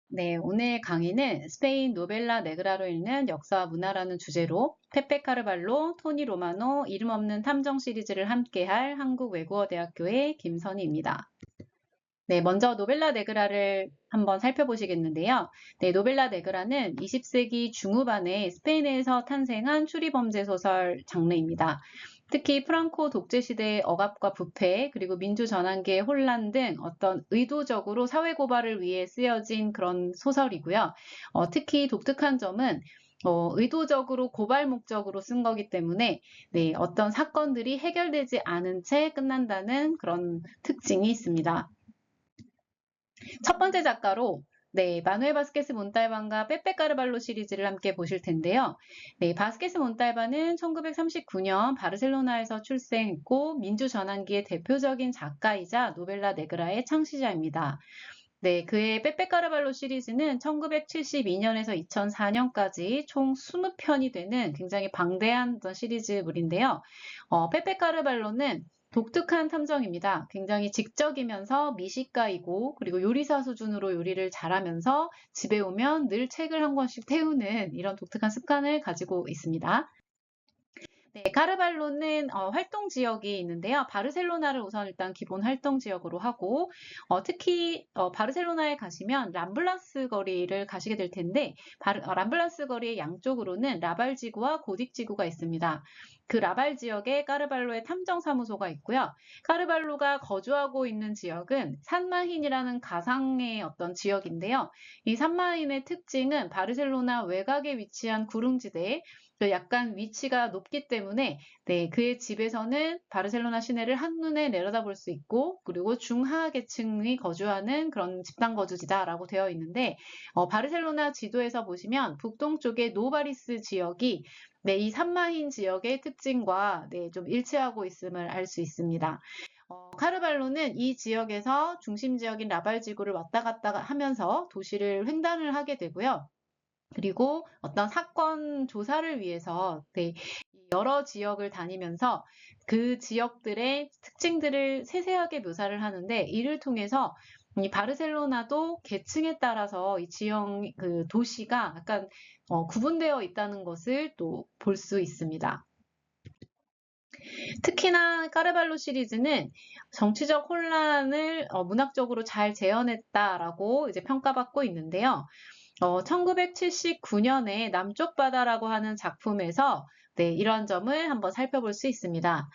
네, 오늘 강의는 스페인 노벨라 네그라로 읽는 역사와 문화라는 주제로 페페 카르발로, 토니 로마노, 이름 없는 탐정 시리즈를 함께할 한국외국어대학교의 김선희입니다. 네, 먼저 노벨라 네그라를 한번 살펴보시겠는데요. 네, 노벨라 네그라는 20세기 중후반에 스페인에서 탄생한 추리범죄 소설 장르입니다. 특히 프랑코 독재 시대의 억압과 부패, 그리고 민주전환기의 혼란 등 어떤 의도적으로 사회 고발을 위해 쓰여진 그런 소설이고요. 특히 독특한 점은 의도적으로 고발 목적으로 쓴 거기 때문에 네, 어떤 사건들이 해결되지 않은 채 끝난다는 그런 특징이 있습니다. 첫 번째 작가로 네, 마누엘 바스케스 몬탈반과 빼빼 까르발로 시리즈를 함께 보실 텐데요. 네, 바스케스 몬탈반은 1939년 바르셀로나에서 출생했고 민주전환기의 대표적인 작가이자 노벨라 네그라의 창시자입니다. 네, 그의 빼빼 까르발로 시리즈는 1972년에서 2004년까지 총 20편이 되는 굉장히 방대한 시리즈물인데요. 빼빼 까르발로는 독특한 탐정입니다. 굉장히 직접이면서 미식가이고 그리고 요리사 수준으로 요리를 잘하면서 집에 오면 늘 책을 한 권씩 태우는 이런 독특한 습관을 가지고 있습니다. 네, 카르발로는 활동 지역이 있는데요. 바르셀로나를 우선 일단 기본 활동 지역으로 하고 특히 바르셀로나에 가시면 람블라스 거리를 가시게 될 텐데 람블라스 거리의 양쪽으로는 라발 지구와 고딕 지구가 있습니다. 그 라발 지역에 까르발로의 탐정 사무소가 있고요. 까르발로가 거주하고 있는 지역은 산마힌이라는 가상의 어떤 지역인데요. 이 산마힌의 특징은 바르셀로나 외곽에 위치한 구릉지대에 약간 위치가 높기 때문에 네, 그의 집에서는 바르셀로나 시내를 한눈에 내려다볼 수 있고 그리고 중하하 계층이 거주하는 그런 집단 거주지다라고 되어 있는데 바르셀로나 지도에서 보시면 북동쪽의 노바리스 지역이 네, 이 산마힌 지역의 특징과 네, 좀 일치하고 있음을 알 수 있습니다. 카르발로는 이 지역에서 중심 지역인 라발 지구를 왔다 갔다 하면서 도시를 횡단을 하게 되고요. 그리고 어떤 사건 조사를 위해서 네, 여러 지역을 다니면서 그 지역들의 특징들을 세세하게 묘사를 하는데 이를 통해서 이 바르셀로나도 계층에 따라서 이 지역 그 도시가 약간 구분되어 있다는 것을 또 볼 수 있습니다. 특히나 까르발로 시리즈는 정치적 혼란을 문학적으로 잘 재현했다라고 이제 평가받고 있는데요. 1979년에 남쪽 바다라고 하는 작품에서 네, 이런 점을 한번 살펴볼 수 있습니다.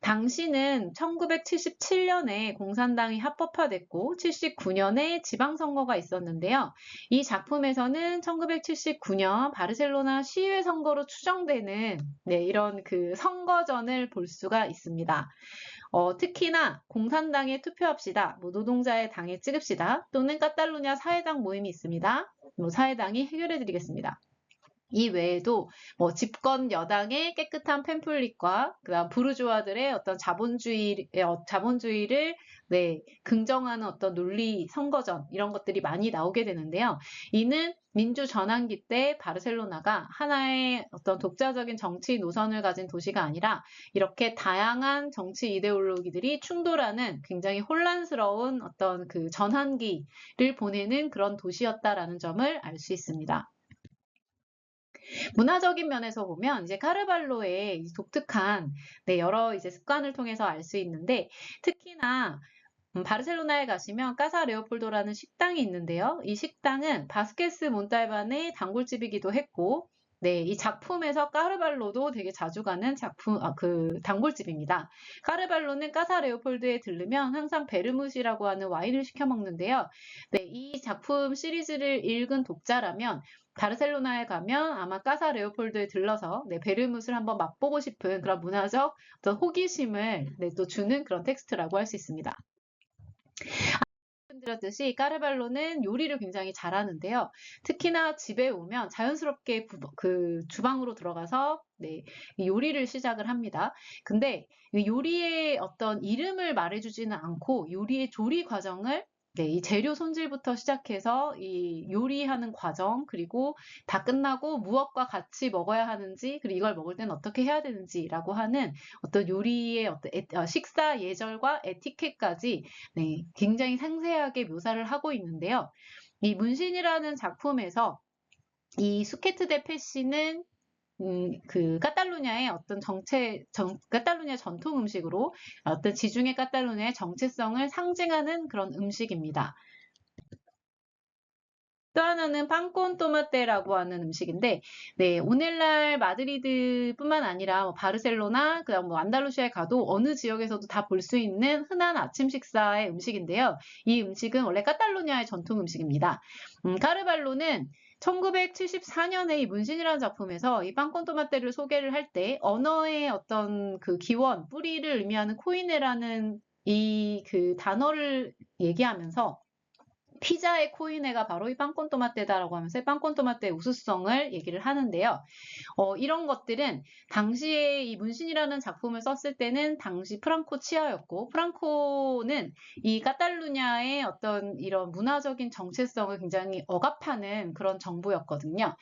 당시는 1977년에 공산당이 합법화됐고 79년에 지방선거가 있었는데요. 이 작품에서는 1979년 바르셀로나 시의회 선거로 추정되는 네, 이런 그 선거전을 볼 수가 있습니다. 특히나 공산당에 투표합시다, 뭐 노동자의 당에 찍읍시다 또는 카탈루냐 사회당 모임이 있습니다. 뭐 사회당이 해결해드리겠습니다. 이 외에도 뭐 집권 여당의 깨끗한 팸플릿과 그다음 부르주아들의 어떤 자본주의를 네, 긍정하는 어떤 논리 선거전 이런 것들이 많이 나오게 되는데요. 이는 민주 전환기 때 바르셀로나가 하나의 어떤 독자적인 정치 노선을 가진 도시가 아니라 이렇게 다양한 정치 이데올로기들이 충돌하는 굉장히 혼란스러운 어떤 그 전환기를 보내는 그런 도시였다라는 점을 알 수 있습니다. 문화적인 면에서 보면 이제 카르발로의 독특한 네, 여러 이제 습관을 통해서 알 수 있는데 특히나 바르셀로나에 가시면 까사 레오폴도라는 식당이 있는데요. 이 식당은 바스케스 몬탈반의 단골집이기도 했고 네, 이 작품에서 까르발로도 되게 자주 가는 그 단골집입니다. 까르발로는 까사 레오폴드에 들르면 항상 베르무시라고 하는 와인을 시켜 먹는데요. 네, 이 작품 시리즈를 읽은 독자라면 바르셀로나에 가면 아마 까사 레오폴드에 들러서 네, 베르무스를 한번 맛보고 싶은 그런 문화적 어떤 호기심을 네, 또 주는 그런 텍스트라고 할 수 있습니다. 말씀드렸듯이 까르발로는 요리를 굉장히 잘하는데요. 특히나 집에 오면 자연스럽게 그 주방으로 들어가서 네, 요리를 시작을 합니다. 근데 요리의 어떤 이름을 말해주지는 않고 요리의 조리 과정을 네, 이 재료 손질부터 시작해서 이 요리하는 과정, 그리고 다 끝나고 무엇과 같이 먹어야 하는지, 그리고 이걸 먹을 때는 어떻게 해야 되는지라고 하는 어떤 요리의 어떤 식사 예절과 에티켓까지 네, 굉장히 상세하게 묘사를 하고 있는데요. 이 문신이라는 작품에서 이 수케트 데 페시는 그 카탈루냐의 어떤 카탈루냐 전통 음식으로 어떤 지중해 카탈루냐의 정체성을 상징하는 그런 음식입니다. 또 하나는 빵콘 토마테라고 하는 음식인데, 네, 오늘날 마드리드뿐만 아니라 뭐 바르셀로나, 그다음 뭐 안달루시아에 가도 어느 지역에서도 다 볼 수 있는 흔한 아침 식사의 음식인데요. 이 음식은 원래 카탈루냐의 전통 음식입니다. 카르발로는 1974년에 이 문신이라는 작품에서 이 빵콘 토마테를 소개를 할 때 언어의 어떤 그 기원, 뿌리를 의미하는 코이네라는 이 그 단어를 얘기하면서 피자의 코이네가 바로 이 빵콘토마테다라고 하면서 빵콘토마테의 우수성을 얘기를 하는데요. 이런 것들은 당시에 이 문신이라는 작품을 썼을 때는 당시 프랑코 치하였고, 프랑코는 이 카탈루냐의 어떤 이런 문화적인 정체성을 굉장히 억압하는 그런 정부였거든요.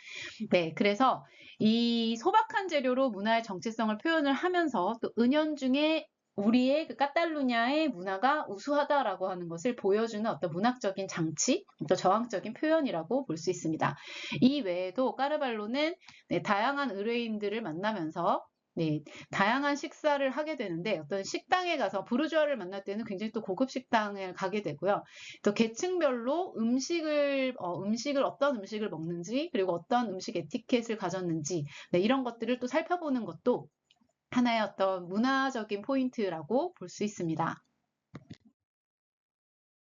네, 그래서 이 소박한 재료로 문화의 정체성을 표현을 하면서 또 은연중에 우리의 그 카탈루냐의 문화가 우수하다라고 하는 것을 보여주는 어떤 문학적인 장치, 또 저항적인 표현이라고 볼 수 있습니다. 이 외에도 까르발로는 네, 다양한 의뢰인들을 만나면서 네, 다양한 식사를 하게 되는데 어떤 식당에 가서 부르주아를 만날 때는 굉장히 또 고급 식당에 가게 되고요. 또 계층별로 음식을 어떤 음식을 먹는지 그리고 어떤 음식 에티켓을 가졌는지 네, 이런 것들을 또 살펴보는 것도 하나의 어떤 문화적인 포인트라고 볼 수 있습니다.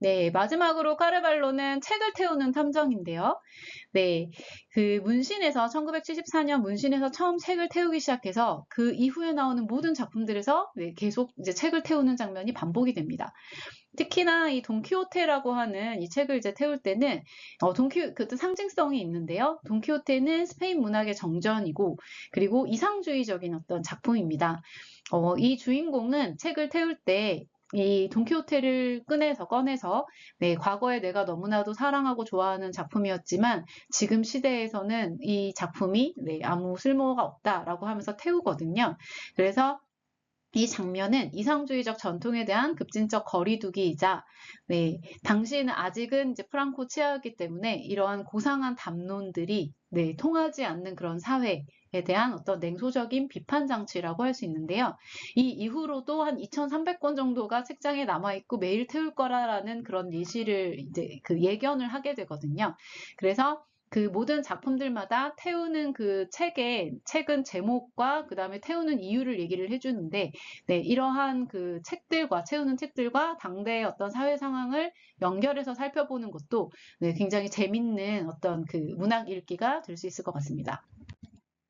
네, 마지막으로 카르발로는 책을 태우는 탐정인데요. 네, 그 문신에서 1974년 문신에서 처음 책을 태우기 시작해서 그 이후에 나오는 모든 작품들에서 네, 계속 이제 책을 태우는 장면이 반복이 됩니다. 특히나 이 돈키호테라고 하는 이 책을 이제 태울 때는 그것도 상징성이 있는데요. 돈키호테는 스페인 문학의 정전이고 그리고 이상주의적인 어떤 작품입니다. 이 주인공은 책을 태울 때 이 돈키호테를 꺼내서 네, 과거에 내가 너무나도 사랑하고 좋아하는 작품이었지만 지금 시대에서는 이 작품이 네, 아무 쓸모가 없다라고 하면서 태우거든요. 그래서 이 장면은 이상주의적 전통에 대한 급진적 거리두기이자, 네, 당시에는 아직은 이제 프랑코 치하였기 때문에 이러한 고상한 담론들이 네, 통하지 않는 그런 사회에 대한 어떤 냉소적인 비판 장치라고 할 수 있는데요. 이 이후로도 한 2,300권 정도가 책장에 남아있고 매일 태울 거라는 그런 예시를 이제 그 예견을 하게 되거든요. 그래서 그 모든 작품들마다 태우는 그 책은 제목과 그 다음에 태우는 이유를 얘기를 해주는데, 네, 이러한 그 채우는 책들과 당대의 어떤 사회 상황을 연결해서 살펴보는 것도 네, 굉장히 재밌는 어떤 그 문학 읽기가 될 수 있을 것 같습니다.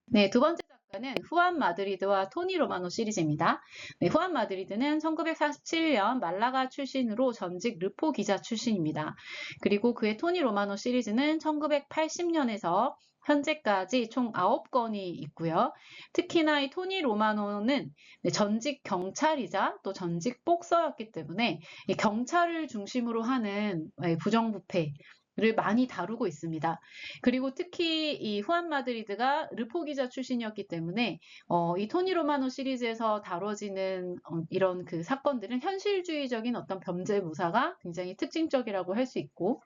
네, 두 번째 작가는 후안 마드리드와 토니 로마노 시리즈입니다. 네, 후안 마드리드는 1947년 말라가 출신으로 전직 르포 기자 출신입니다. 그리고 그의 토니 로마노 시리즈는 1980년에서 현재까지 총 9권이 있고요. 특히나 이 토니 로마노는 전직 경찰이자 또 전직 복서였기 때문에 경찰을 중심으로 하는 부정부패 를 많이 다루고 있습니다. 그리고 특히 이 후안 마드리드가 르포 기자 출신이었기 때문에 이 토니 로마노 시리즈에서 다뤄지는 이런 그 사건들은 현실주의적인 어떤 범죄 묘사가 굉장히 특징적이라고 할 수 있고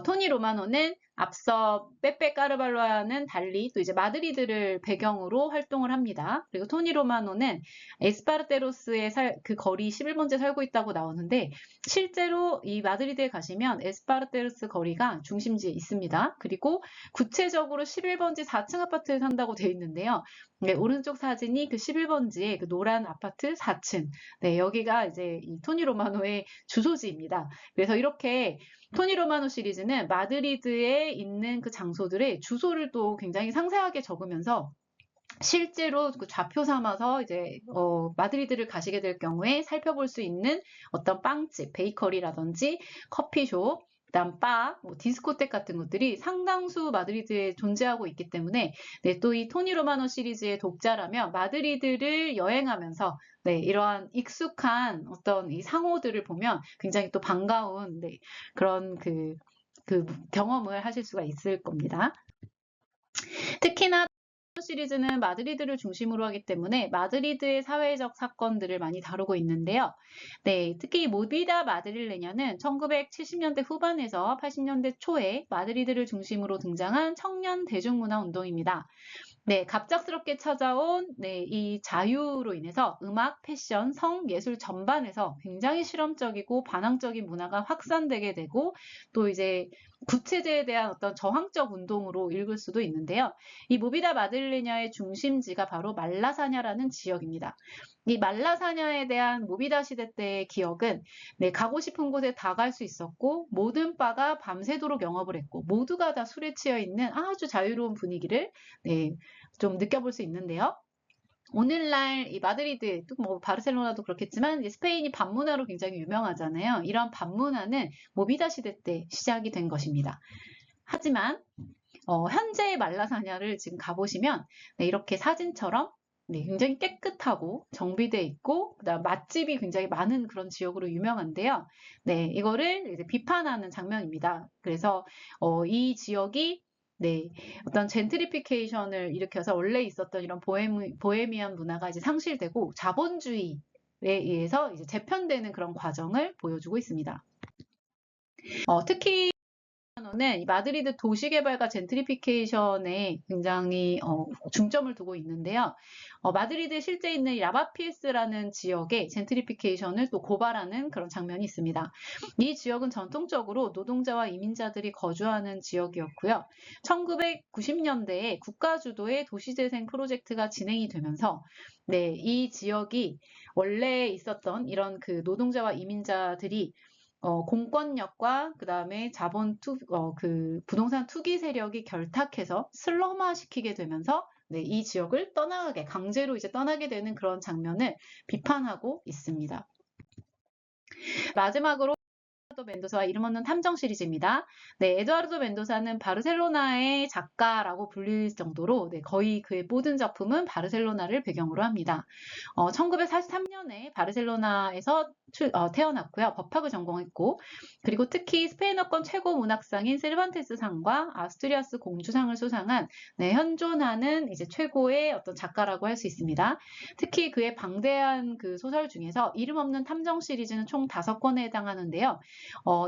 토니 로마노는 앞서 빼빼 까르발로와는 달리 또 이제 마드리드를 배경으로 활동을 합니다. 그리고 토니 로마노는 에스파르테로스의 그 거리 11번째 살고 있다고 나오는데 실제로 이 마드리드에 가시면 에스파르테로스 거리가 중심지에 있습니다. 그리고 구체적으로 11번지 4층 아파트에 산다고 되어 있는데요. 네, 오른쪽 사진이 그 11번지의 그 노란 아파트 4층. 네, 여기가 이제 이 토니 로마노의 주소지입니다. 그래서 이렇게 토니 로마노 시리즈는 마드리드에 있는 그 장소들의 주소를 또 굉장히 상세하게 적으면서 실제로 그 좌표 삼아서 이제 마드리드를 가시게 될 경우에 살펴볼 수 있는 어떤 빵집, 베이커리라든지 커피숍, 그다음 바, 뭐 디스코텍 같은 것들이 상당수 마드리드에 존재하고 있기 때문에 네, 또 이 토니 로마노 시리즈의 독자라면 마드리드를 여행하면서 네, 이러한 익숙한 어떤 이 상호들을 보면 굉장히 또 반가운 네, 그런 그 경험을 하실 수가 있을 겁니다. 특히나 시리즈는 마드리드를 중심으로 하기 때문에 마드리드의 사회적 사건들을 많이 다루고 있는데요. 네, 특히 모비다 마드릴레냐는 1970년대 후반에서 80년대 초에 마드리드를 중심으로 등장한 청년 대중문화 운동입니다. 네, 갑작스럽게 찾아온 이 자유로 인해서 음악, 패션, 성, 예술 전반에서 굉장히 실험적이고 반항적인 문화가 확산되게 되고 또 이제 구체제에 대한 어떤 저항적 운동으로 읽을 수도 있는데요. 이 모비다 마들레냐의 중심지가 바로 말라사냐라는 지역입니다. 이 말라사냐에 대한 모비다 시대 때의 기억은 가고 싶은 곳에 다 갈 수 있었고 모든 바가 밤새도록 영업을 했고 모두가 다 술에 취해 있는 아주 자유로운 분위기를 좀 느껴볼 수 있는데요. 오늘날 이 마드리드, 또 뭐 바르셀로나도 그렇겠지만 스페인이 밤문화로 굉장히 유명하잖아요. 이런 밤문화는 모비다 시대 때 시작이 된 것입니다. 하지만 현재의 말라사냐를 지금 가보시면 이렇게 사진처럼 굉장히 깨끗하고 정비돼 있고 그다음 맛집이 굉장히 많은 그런 지역으로 유명한데요. 이거를 이제 비판하는 장면입니다. 그래서 이 지역이 어떤 젠트리피케이션을 일으켜서 원래 있었던 이런 보헤미안 문화가 이제 상실되고 자본주의에 의해서 이제 재편되는 그런 과정을 보여주고 있습니다. 특히 는 이 마드리드 도시개발과 젠트리피케이션에 굉장히 중점을 두고 있는데요. 마드리드에 실제 있는 라바피에스라는 지역에 젠트리피케이션을 또 고발하는 그런 장면이 있습니다. 이 지역은 전통적으로 노동자와 이민자들이 거주하는 지역이었고요. 1990년대에 국가 주도의 도시재생 프로젝트가 진행이 되면서 이 지역이 원래 있었던 이런 그 노동자와 이민자들이 공권력과 그다음에 부동산 투기 세력이 결탁해서 슬럼화시키게 되면서 이 지역을 강제로 이제 떠나게 되는 그런 장면을 비판하고 있습니다. 마지막으로 에두아르도 멘도사와 이름 없는 탐정 시리즈입니다. 에두아르도 멘도사는 바르셀로나의 작가라고 불릴 정도로 거의 그의 모든 작품은 바르셀로나를 배경으로 합니다. 1943년에 바르셀로나에서 태어났고요. 법학을 전공했고 그리고 특히 스페인어권 최고 문학상인 세르반테스상과 아스투리아스 공주상을 수상한 현존하는 이제 최고의 어떤 작가라고 할 수 있습니다. 특히 그의 방대한 그 소설 중에서 이름 없는 탐정 시리즈는 총 5권에 해당하는데요.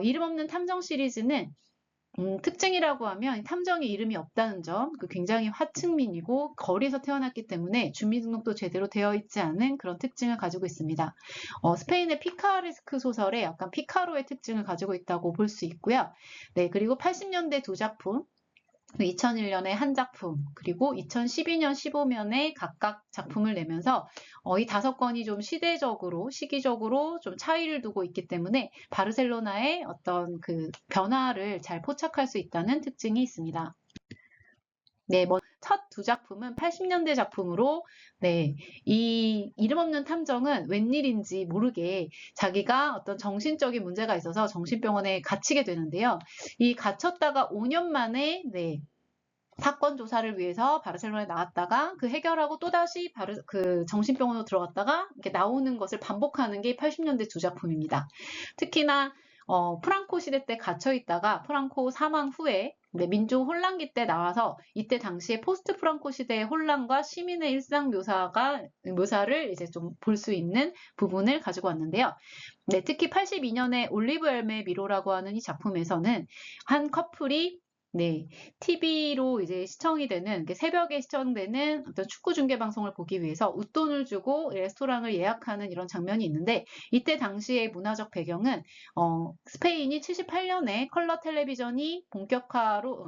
이름 없는 탐정 시리즈는 특징이라고 하면 탐정의 이름이 없다는 점, 굉장히 화층민이고 거리에서 태어났기 때문에 주민등록도 제대로 되어 있지 않은 그런 특징을 가지고 있습니다. 스페인의 피카레스크 소설에 약간 피카로의 특징을 가지고 있다고 볼 수 있고요. 그리고 80년대 2작품, 2001년에 한 작품, 그리고 2012년, 15년에 각각 작품을 내면서 이 5권이 좀 시기적으로 좀 차이를 두고 있기 때문에 바르셀로나의 어떤 그 변화를 잘 포착할 수 있다는 특징이 있습니다. 첫 2작품은 80년대 작품으로 이 이름 없는 탐정은 웬일인지 모르게 자기가 어떤 정신적인 문제가 있어서 정신병원에 갇히게 되는데요. 이 갇혔다가 5년 만에 사건 조사를 위해서 바르셀로나에 나왔다가 그 해결하고 또다시 그 정신병원으로 들어갔다가 이렇게 나오는 것을 반복하는 게 80년대 2작품입니다. 특히나 프랑코 시대 때 갇혀 있다가 프랑코 사망 후에 민족 혼란기 때 나와서 이때 당시에 포스트 프랑코 시대의 혼란과 시민의 일상 묘사를 이제 좀 볼 수 있는 부분을 가지고 왔는데요. 특히 82년에 올리브 열매 미로라고 하는 이 작품에서는 한 커플이 TV로 이제 시청이 되는, 새벽에 시청되는 어떤 축구 중계 방송을 보기 위해서 웃돈을 주고 레스토랑을 예약하는 이런 장면이 있는데, 이때 당시의 문화적 배경은, 스페인이 78년에 컬러 텔레비전이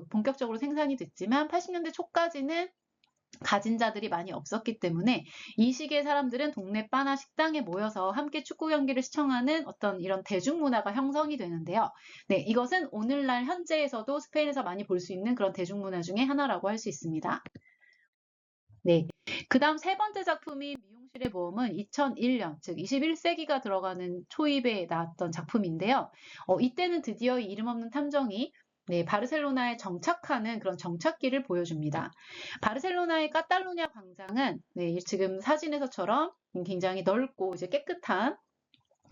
본격적으로 생산이 됐지만, 80년대 초까지는 가진 자들이 많이 없었기 때문에 이 시기에 사람들은 동네 바나 식당에 모여서 함께 축구 경기를 시청하는 어떤 이런 대중문화가 형성이 되는데요. 이것은 오늘날 현재에서도 스페인에서 많이 볼 수 있는 그런 대중문화 중에 하나라고 할 수 있습니다. 그 다음 3번째 작품인 미용실의 모험은 2001년, 즉 21세기가 들어가는 초입에 나왔던 작품인데요. 이때는 드디어 이름 없는 탐정이 바르셀로나에 정착하는 그런 정착기를 보여줍니다. 바르셀로나의 카탈루냐 광장은 지금 사진에서처럼 굉장히 넓고 이제 깨끗한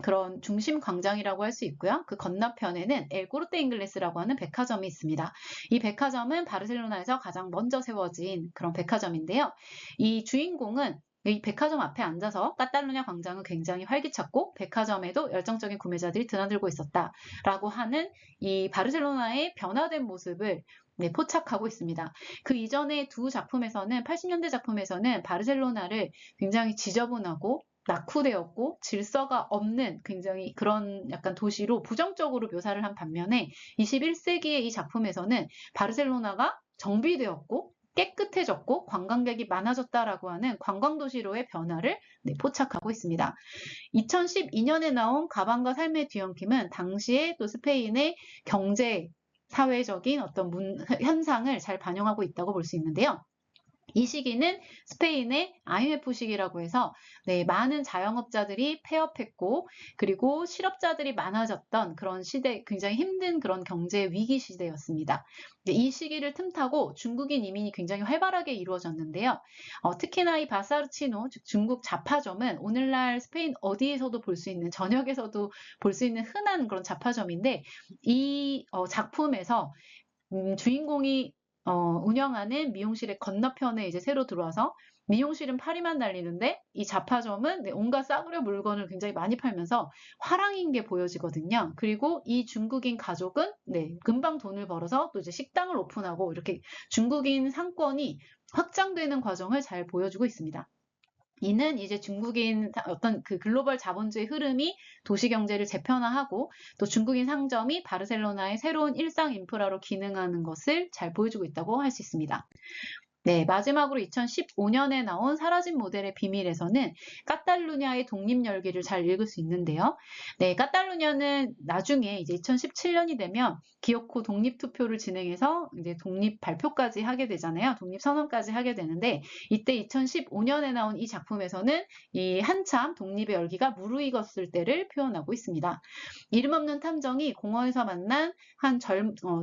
그런 중심 광장이라고 할 수 있고요. 그 건너편에는 엘 코르테 잉글레스라고 하는 백화점이 있습니다. 이 백화점은 바르셀로나에서 가장 먼저 세워진 그런 백화점인데요. 이 주인공은 이 백화점 앞에 앉아서 카탈루냐 광장은 굉장히 활기찼고 백화점에도 열정적인 구매자들이 드나들고 있었다라고 하는 이 바르셀로나의 변화된 모습을 포착하고 있습니다. 그 이전의 두 작품에서는 80년대 작품에서는 바르셀로나를 굉장히 지저분하고 낙후되었고 질서가 없는 굉장히 그런 약간 도시로 부정적으로 묘사를 한 반면에 21세기의 이 작품에서는 바르셀로나가 정비되었고 깨끗해졌고 관광객이 많아졌다라고 하는 관광도시로의 변화를 포착하고 있습니다. 2012년에 나온 가방과 삶의 뒤엉킴은 당시에 또 스페인의 경제, 사회적인 어떤 현상을 잘 반영하고 있다고 볼 수 있는데요. 이 시기는 스페인의 IMF 시기라고 해서 많은 자영업자들이 폐업했고 그리고 실업자들이 많아졌던 그런 시대, 굉장히 힘든 그런 경제 위기 시대였습니다. 이 시기를 틈타고 중국인 이민이 굉장히 활발하게 이루어졌는데요. 특히나 이 바사르치노, 즉 중국 자파점은 오늘날 스페인 어디에서도 볼 수 있는, 전역에서도 볼 수 있는 흔한 그런 자파점인데 이 작품에서 주인공이 운영하는 미용실의 건너편에 이제 새로 들어와서 미용실은 파리만 날리는데 이 자파점은 온갖 싸구려 물건을 굉장히 많이 팔면서 화랑인 게 보여지거든요. 그리고 이 중국인 가족은 금방 돈을 벌어서 또 이제 식당을 오픈하고 이렇게 중국인 상권이 확장되는 과정을 잘 보여주고 있습니다. 이는 이제 중국인 어떤 그 글로벌 자본주의 흐름이 도시 경제를 재편화하고 또 중국인 상점이 바르셀로나의 새로운 일상 인프라로 기능하는 것을 잘 보여주고 있다고 할 수 있습니다. 마지막으로 2015년에 나온 사라진 모델의 비밀에서는 카탈루냐의 독립 열기를 잘 읽을 수 있는데요. 카탈루냐는 나중에 이제 2017년이 되면 기어코 독립 투표를 진행해서 이제 독립 발표까지 하게 되잖아요. 독립 선언까지 하게 되는데 이때 2015년에 나온 이 작품에서는 이 한참 독립의 열기가 무르익었을 때를 표현하고 있습니다. 이름 없는 탐정이 공원에서 만난 한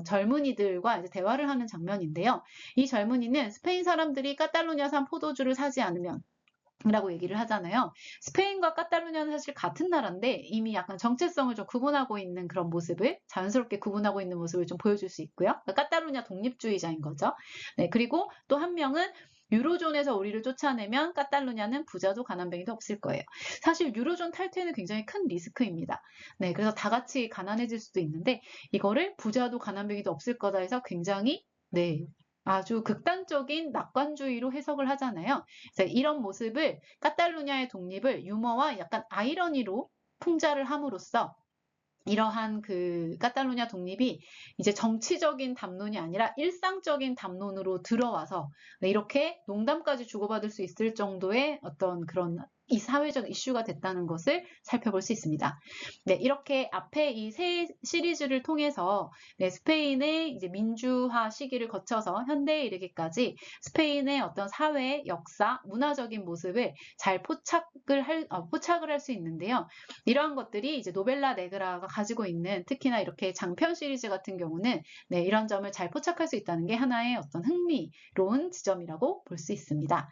젊은이들과 이제 대화를 하는 장면인데요. 이 젊은이는 스페인 사람들이 카탈루냐산 포도주를 사지 않으면 라고 얘기를 하잖아요. 스페인과 카탈루냐는 사실 같은 나라인데 이미 약간 정체성을 좀 구분하고 있는 그런 모습을 자연스럽게 구분하고 있는 모습을 좀 보여줄 수 있고요. 그러니까 카탈루냐 독립주의자인 거죠. 그리고 또 한 명은 유로존에서 우리를 쫓아내면 카탈루냐는 부자도 가난뱅이도 없을 거예요. 사실 유로존 탈퇴는 굉장히 큰 리스크입니다. 그래서 다 같이 가난해질 수도 있는데 이거를 부자도 가난뱅이도 없을 거다 해서 굉장히 아주 극단적인 낙관주의로 해석을 하잖아요. 이런 모습을 카탈루냐의 독립을 유머와 약간 아이러니로 풍자를 함으로써 이러한 그 카탈루냐 독립이 이제 정치적인 담론이 아니라 일상적인 담론으로 들어와서 이렇게 농담까지 주고받을 수 있을 정도의 어떤 그런 이 사회적 이슈가 됐다는 것을 살펴볼 수 있습니다. 이렇게 앞에 이 세 시리즈를 통해서 스페인의 이제 민주화 시기를 거쳐서 현대에 이르기까지 스페인의 어떤 사회, 역사, 문화적인 모습을 잘 포착을 할 수 있는데요. 이러한 것들이 이제 노벨라 네그라가 가지고 있는 특히나 이렇게 장편 시리즈 같은 경우는 이런 점을 잘 포착할 수 있다는 게 하나의 어떤 흥미로운 지점이라고 볼 수 있습니다.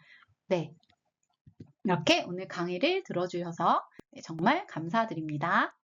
이렇게 오늘 강의를 들어주셔서 정말 감사드립니다.